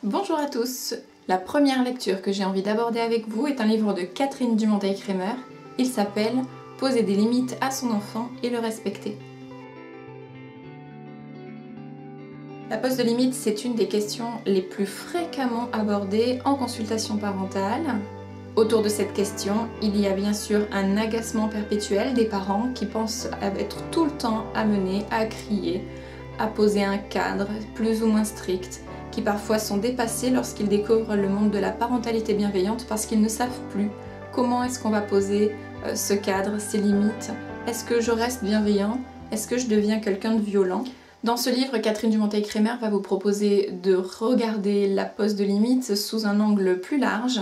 Bonjour à tous. La première lecture que j'ai envie d'aborder avec vous est un livre de Catherine Dumonteil-Crémer. Il s'appelle « Poser des limites à son enfant et le respecter ». La pose de limites, c'est une des questions les plus fréquemment abordées en consultation parentale. Autour de cette question, il y a bien sûr un agacement perpétuel des parents qui pensent être tout le temps amenés à crier, à poser un cadre plus ou moins strict, qui parfois sont dépassés lorsqu'ils découvrent le monde de la parentalité bienveillante parce qu'ils ne savent plus comment est-ce qu'on va poser ce cadre, ces limites. Est-ce que je reste bienveillant? Est-ce que je deviens quelqu'un de violent? Dans ce livre, Catherine Dumonteil-Crémer va vous proposer de regarder la pose de limites sous un angle plus large.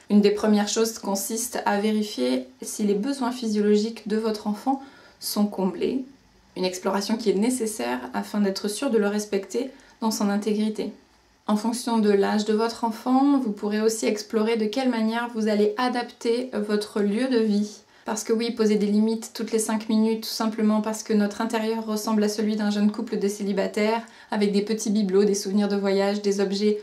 Une des premières choses consiste à vérifier si les besoins physiologiques de votre enfant sont comblés. Une exploration qui est nécessaire afin d'être sûr de le respecter dans son intégrité. En fonction de l'âge de votre enfant, vous pourrez aussi explorer de quelle manière vous allez adapter votre lieu de vie. Parce que oui, poser des limites toutes les 5 minutes, tout simplement parce que notre intérieur ressemble à celui d'un jeune couple de célibataires, avec des petits bibelots, des souvenirs de voyage, des objets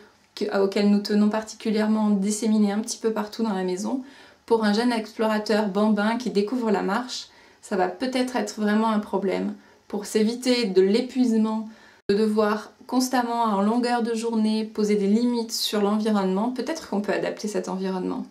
auxquels nous tenons particulièrement disséminés un petit peu partout dans la maison. Pour un jeune explorateur bambin qui découvre la marche, ça va peut-être être vraiment un problème. Pour s'éviter de l'épuisement, de devoir constamment, en longueur de journée, poser des limites sur l'environnement, peut-être qu'on peut adapter cet environnement.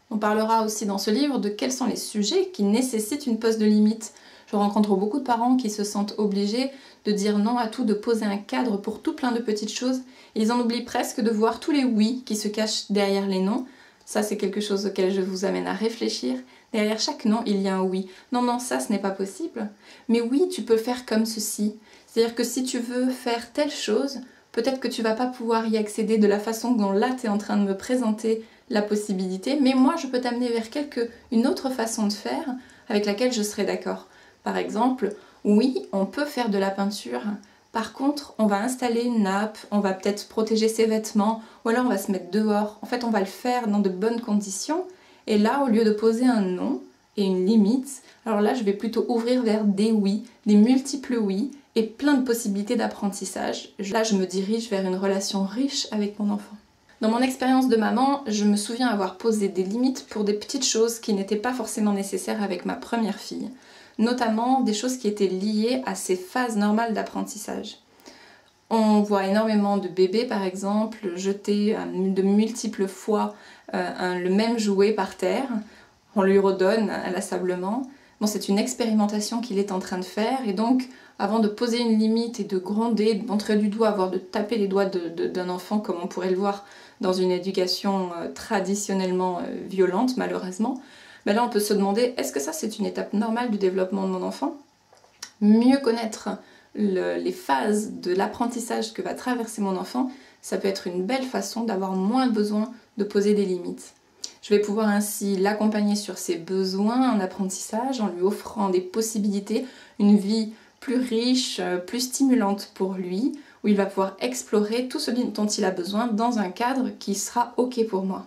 On parlera aussi dans ce livre de quels sont les sujets qui nécessitent une pose de limite. Je rencontre beaucoup de parents qui se sentent obligés de dire non à tout, de poser un cadre pour tout plein de petites choses. Ils en oublient presque de voir tous les oui qui se cachent derrière les non. Ça, c'est quelque chose auquel je vous amène à réfléchir. Derrière chaque non, il y a un oui. Non, non, ça, ce n'est pas possible. Mais oui, tu peux faire comme ceci. C'est-à-dire que si tu veux faire telle chose, peut-être que tu vas pas pouvoir y accéder de la façon dont là, tu es en train de me présenter la possibilité, mais moi, je peux t'amener vers une autre façon de faire avec laquelle je serai d'accord. Par exemple, oui, on peut faire de la peinture. Par contre, on va installer une nappe, on va peut-être protéger ses vêtements, ou alors on va se mettre dehors. En fait, on va le faire dans de bonnes conditions. Et là, au lieu de poser un non et une limite, alors là, je vais plutôt ouvrir vers des oui, des multiples oui, et plein de possibilités d'apprentissage. Là, je me dirige vers une relation riche avec mon enfant. Dans mon expérience de maman, je me souviens avoir posé des limites pour des petites choses qui n'étaient pas forcément nécessaires avec ma première fille, notamment des choses qui étaient liées à ses phases normales d'apprentissage. On voit énormément de bébés, par exemple, jeter de multiples fois le même jouet par terre. On lui redonne inlassablement. Bon, c'est une expérimentation qu'il est en train de faire, et donc avant de poser une limite et de gronder, de montrer du doigt, voire de taper les doigts d'un enfant comme on pourrait le voir dans une éducation traditionnellement violente, malheureusement, ben là on peut se demander, est-ce que ça c'est une étape normale du développement de mon enfant? Mieux connaître les phases de l'apprentissage que va traverser mon enfant, ça peut être une belle façon d'avoir moins besoin de poser des limites. Je vais pouvoir ainsi l'accompagner sur ses besoins en apprentissage en lui offrant des possibilités, une vie plus riche, plus stimulante pour lui, où il va pouvoir explorer tout ce dont il a besoin dans un cadre qui sera OK pour moi.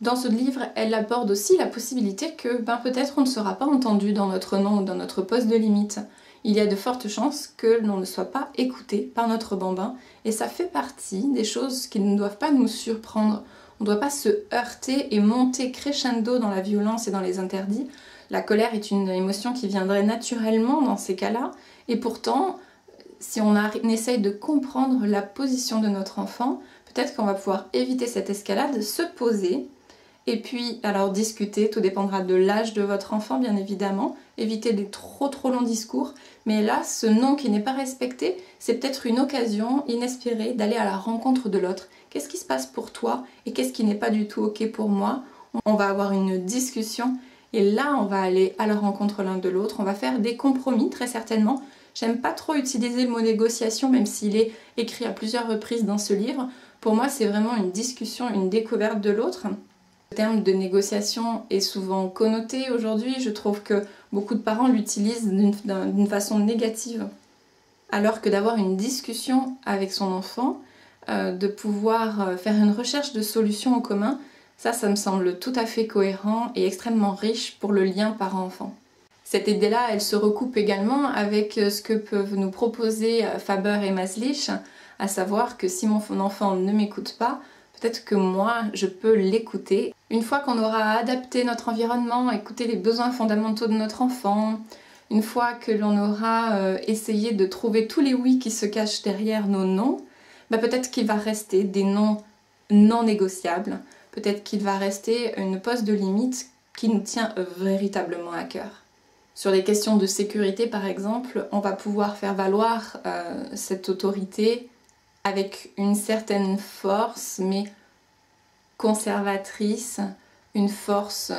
Dans ce livre, elle aborde aussi la possibilité que peut-être on ne sera pas entendu dans notre non ou dans notre poste de limite. Il y a de fortes chances que l'on ne soit pas écouté par notre bambin, et ça fait partie des choses qui ne doivent pas nous surprendre. On ne doit pas se heurter et monter crescendo dans la violence et dans les interdits. La colère est une émotion qui viendrait naturellement dans ces cas-là, et pourtant, si on essaye de comprendre la position de notre enfant, peut-être qu'on va pouvoir éviter cette escalade, se poser, et puis alors discuter, tout dépendra de l'âge de votre enfant bien évidemment, éviter des trop longs discours, mais là, ce non qui n'est pas respecté, c'est peut-être une occasion inespérée d'aller à la rencontre de l'autre. Qu'est-ce qui se passe pour toi et qu'est-ce qui n'est pas du tout OK pour moi? On va avoir une discussion et là, on va aller à la rencontre l'un de l'autre, on va faire des compromis très certainement. J'aime pas trop utiliser le mot négociation, même s'il est écrit à plusieurs reprises dans ce livre. Pour moi, c'est vraiment une discussion, une découverte de l'autre. Le terme de négociation est souvent connoté aujourd'hui. Je trouve que beaucoup de parents l'utilisent d'une façon négative. Alors que d'avoir une discussion avec son enfant, de pouvoir faire une recherche de solutions en commun, ça me semble tout à fait cohérent et extrêmement riche pour le lien parent-enfant. Cette idée-là, elle se recoupe également avec ce que peuvent nous proposer Faber et Maslich à savoir que si mon enfant ne m'écoute pas, peut-être que moi, je peux l'écouter. Une fois qu'on aura adapté notre environnement, écouté les besoins fondamentaux de notre enfant, une fois que l'on aura essayé de trouver tous les oui qui se cachent derrière nos non, bah peut-être qu'il va rester des non non négociables, peut-être qu'il va rester une poste de limite qui nous tient véritablement à cœur. Sur les questions de sécurité par exemple, on va pouvoir faire valoir cette autorité avec une certaine force, mais conservatrice, une force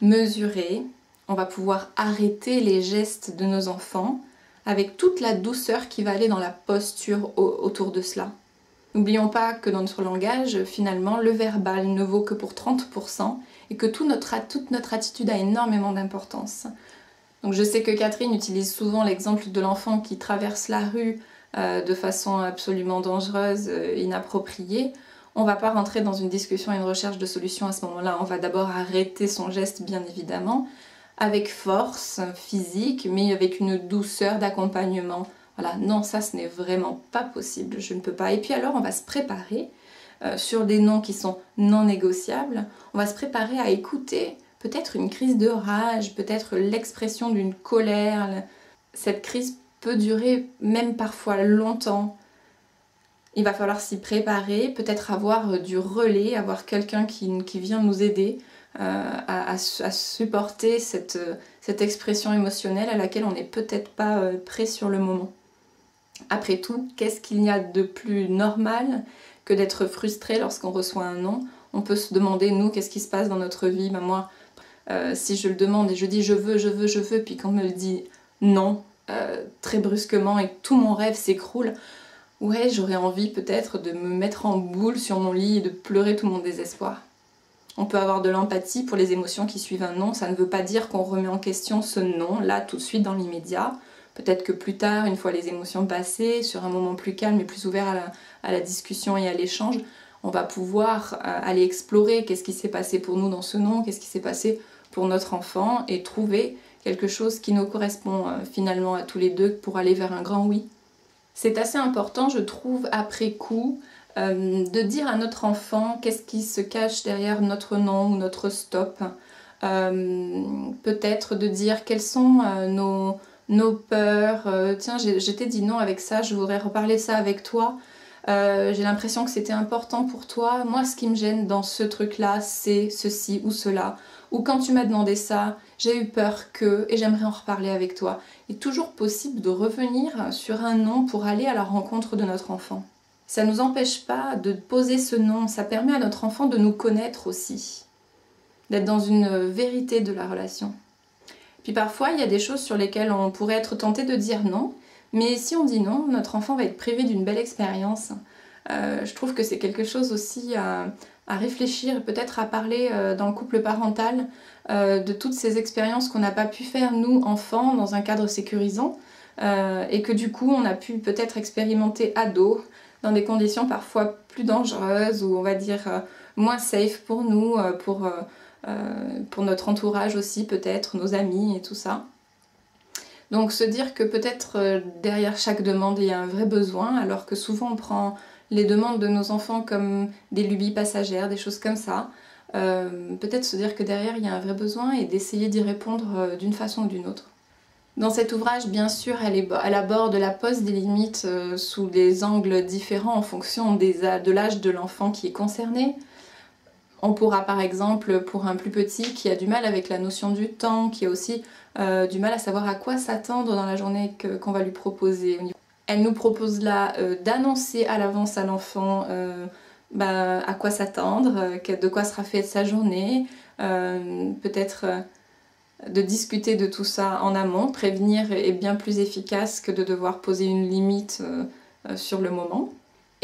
mesurée. On va pouvoir arrêter les gestes de nos enfants avec toute la douceur qui va aller dans la posture autour de cela. N'oublions pas que dans notre langage, finalement, le verbal ne vaut que pour 30% et que toute notre attitude a énormément d'importance. Donc je sais que Catherine utilise souvent l'exemple de l'enfant qui traverse la rue de façon absolument dangereuse, inappropriée. On ne va pas rentrer dans une discussion et une recherche de solution à ce moment-là. On va d'abord arrêter son geste, bien évidemment, avec force physique, mais avec une douceur d'accompagnement. Voilà, non, ça ce n'est vraiment pas possible, je ne peux pas. Et puis alors on va se préparer sur des noms qui sont non négociables. On va se préparer à écouter peut-être une crise de rage, peut-être l'expression d'une colère. Cette crise peut durer même parfois longtemps. Il va falloir s'y préparer, peut-être avoir du relais, avoir quelqu'un qui vient nous aider à supporter cette expression émotionnelle à laquelle on n'est peut-être pas prêt sur le moment. Après tout, qu'est-ce qu'il y a de plus normal que d'être frustré lorsqu'on reçoit un non? On peut se demander, nous, qu'est-ce qui se passe dans notre vie? Ben moi, si je le demande et je dis je veux, puis qu'on me le dit non, très brusquement et que tout mon rêve s'écroule, ouais, j'aurais envie peut-être de me mettre en boule sur mon lit et de pleurer tout mon désespoir. On peut avoir de l'empathie pour les émotions qui suivent un non, ça ne veut pas dire qu'on remet en question ce non, là, tout de suite, dans l'immédiat. Peut-être que plus tard, une fois les émotions passées, sur un moment plus calme et plus ouvert à la discussion et à l'échange, on va pouvoir aller explorer qu'est-ce qui s'est passé pour nous dans ce non, qu'est-ce qui s'est passé pour notre enfant et trouver quelque chose qui nous correspond finalement à tous les deux pour aller vers un grand oui. C'est assez important, je trouve, après coup, de dire à notre enfant qu'est-ce qui se cache derrière notre non ou notre stop. Peut-être de dire quelles sont nos peurs. Tiens, je t'ai dit non avec ça, je voudrais reparler ça avec toi. J'ai l'impression que c'était important pour toi. Moi, ce qui me gêne dans ce truc-là, c'est ceci ou cela. Ou quand tu m'as demandé ça, j'ai eu peur que, et j'aimerais en reparler avec toi. Il est toujours possible de revenir sur un non pour aller à la rencontre de notre enfant. Ça ne nous empêche pas de poser ce non, ça permet à notre enfant de nous connaître aussi, d'être dans une vérité de la relation. Puis parfois, il y a des choses sur lesquelles on pourrait être tenté de dire non, mais si on dit non, notre enfant va être privé d'une belle expérience. Je trouve que c'est quelque chose aussi à réfléchir, peut-être à parler dans le couple parental, de toutes ces expériences qu'on n'a pas pu faire, nous, enfants, dans un cadre sécurisant, et que du coup, on a pu peut-être expérimenter ados, dans des conditions parfois plus dangereuses, ou on va dire moins safe pour nous, pour notre entourage aussi, peut-être, nos amis et tout ça. Donc se dire que peut-être derrière chaque demande il y a un vrai besoin, alors que souvent on prend les demandes de nos enfants comme des lubies passagères, des choses comme ça. Peut-être se dire que derrière il y a un vrai besoin et d'essayer d'y répondre d'une façon ou d'une autre. Dans cet ouvrage, bien sûr, elle aborde la pose des limites sous des angles différents en fonction de l'âge de l'enfant qui est concerné. On pourra par exemple, pour un plus petit qui a du mal avec la notion du temps, qui a aussi du mal à savoir à quoi s'attendre dans la journée qu'on va lui proposer. Elle nous propose là d'annoncer à l'avance à l'enfant à quoi s'attendre, de quoi sera faite sa journée, peut-être de discuter de tout ça en amont. Prévenir est bien plus efficace que de devoir poser une limite sur le moment.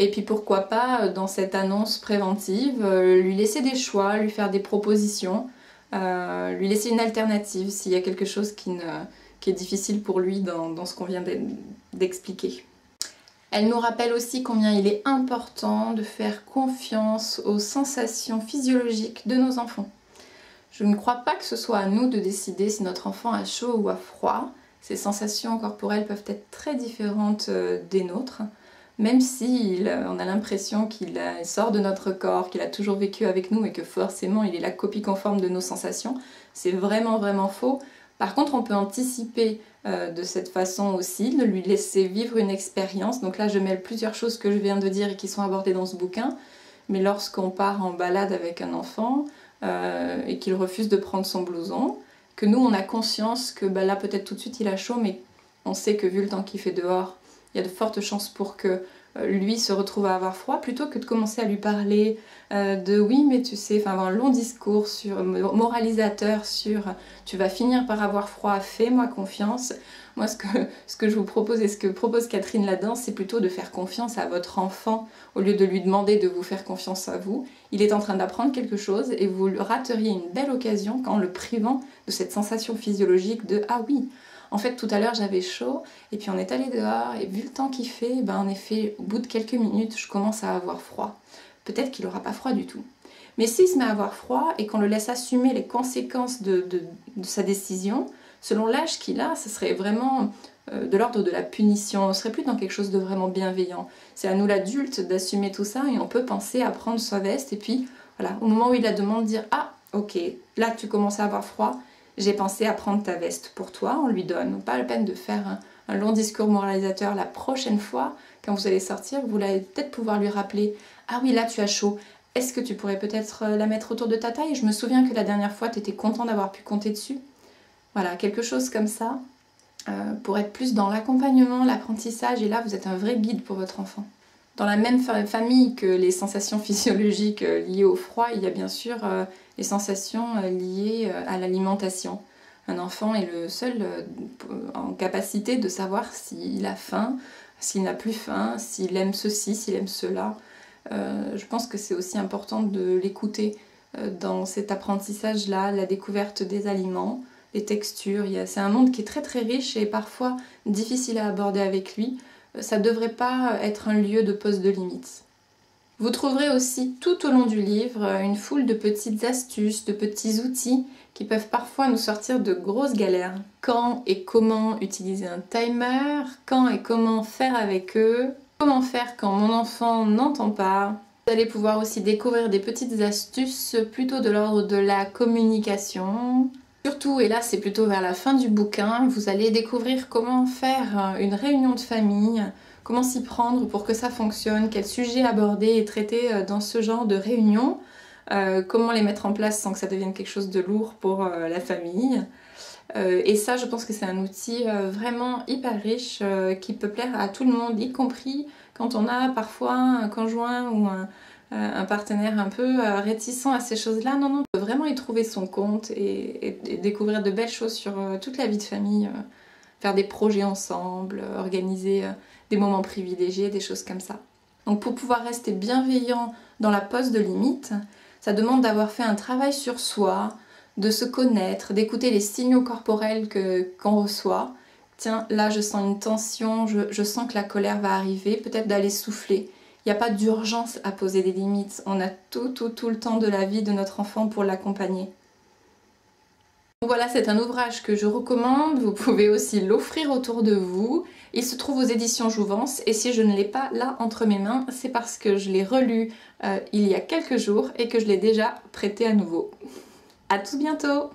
Et puis pourquoi pas, dans cette annonce préventive, lui laisser des choix, lui faire des propositions, lui laisser une alternative s'il y a quelque chose qui est difficile pour lui dans ce qu'on vient d'expliquer. Elle nous rappelle aussi combien il est important de faire confiance aux sensations physiologiques de nos enfants. Je ne crois pas que ce soit à nous de décider si notre enfant a chaud ou a froid. Ces sensations corporelles peuvent être très différentes des nôtres. même si on a l'impression qu'il sort de notre corps, qu'il a toujours vécu avec nous et que forcément il est la copie conforme de nos sensations, c'est vraiment vraiment faux. Par contre, on peut anticiper de cette façon aussi, de lui laisser vivre une expérience. Donc là, je mêle plusieurs choses que je viens de dire et qui sont abordées dans ce bouquin. Mais lorsqu'on part en balade avec un enfant et qu'il refuse de prendre son blouson, que nous, on a conscience que là, peut-être tout de suite, il a chaud, mais on sait que vu le temps qu'il fait dehors, il y a de fortes chances pour que lui se retrouve à avoir froid, plutôt que de commencer à lui parler de oui mais tu sais, enfin un long discours moralisateur sur tu vas finir par avoir froid, fais-moi confiance. Moi ce que je vous propose et ce que propose Catherine là-dedans, c'est plutôt de faire confiance à votre enfant au lieu de lui demander de vous faire confiance à vous. Il est en train d'apprendre quelque chose et vous rateriez une belle occasion en le privant de cette sensation physiologique de ah oui, en fait, tout à l'heure, j'avais chaud, et puis on est allé dehors, et vu le temps qu'il fait, en effet, au bout de quelques minutes, je commence à avoir froid. Peut-être qu'il n'aura pas froid du tout. Mais s'il se met à avoir froid, et qu'on le laisse assumer les conséquences de sa décision, selon l'âge qu'il a, ce serait vraiment de l'ordre de la punition. On ne serait plus dans quelque chose de vraiment bienveillant. C'est à nous, l'adulte, d'assumer tout ça, et on peut penser à prendre sa veste, et puis, voilà, au moment où il la demande, dire « Ah, ok, là tu commences à avoir froid », j'ai pensé à prendre ta veste pour toi, on lui donne. Pas la peine de faire un long discours moralisateur. La prochaine fois, quand vous allez sortir, vous allez peut-être pouvoir lui rappeler « Ah oui, là tu as chaud, est-ce que tu pourrais peut-être la mettre autour de ta taille? Je me souviens que la dernière fois, tu étais content d'avoir pu compter dessus. » Voilà, quelque chose comme ça, pour être plus dans l'accompagnement, l'apprentissage, et là, vous êtes un vrai guide pour votre enfant. Dans la même famille que les sensations physiologiques liées au froid, il y a bien sûr les sensations liées à l'alimentation. Un enfant est le seul en capacité de savoir s'il a faim, s'il n'a plus faim, s'il aime ceci, s'il aime cela. Je pense que c'est aussi important de l'écouter dans cet apprentissage-là, la découverte des aliments, des textures. C'est un monde qui est très très riche et parfois difficile à aborder avec lui. Ça ne devrait pas être un lieu de pose de limites. Vous trouverez aussi tout au long du livre une foule de petites astuces, de petits outils qui peuvent parfois nous sortir de grosses galères. Quand et comment utiliser un timer, quand et comment faire avec eux, comment faire quand mon enfant n'entend pas. Vous allez pouvoir aussi découvrir des petites astuces plutôt de l'ordre de la communication. Surtout, et là c'est plutôt vers la fin du bouquin, vous allez découvrir comment faire une réunion de famille, comment s'y prendre pour que ça fonctionne, quels sujets aborder et traiter dans ce genre de réunion, comment les mettre en place sans que ça devienne quelque chose de lourd pour la famille. Et ça, je pense que c'est un outil vraiment hyper riche qui peut plaire à tout le monde, y compris quand on a parfois un conjoint ou un partenaire un peu réticent à ces choses-là. Non, non, on peut vraiment y trouver son compte et découvrir de belles choses sur toute la vie de famille, faire des projets ensemble, organiser des moments privilégiés, des choses comme ça. Donc pour pouvoir rester bienveillant dans la pose de limite, ça demande d'avoir fait un travail sur soi, de se connaître, d'écouter les signaux corporels qu'on reçoit. Tiens, là je sens une tension, je sens que la colère va arriver, peut-être d'aller souffler. Il n'y a pas d'urgence à poser des limites, on a tout le temps de la vie de notre enfant pour l'accompagner. Donc voilà, c'est un ouvrage que je recommande, vous pouvez aussi l'offrir autour de vous. Il se trouve aux éditions Jouvence et si je ne l'ai pas là entre mes mains, c'est parce que je l'ai relu il y a quelques jours et que je l'ai déjà prêté à nouveau. À tout bientôt!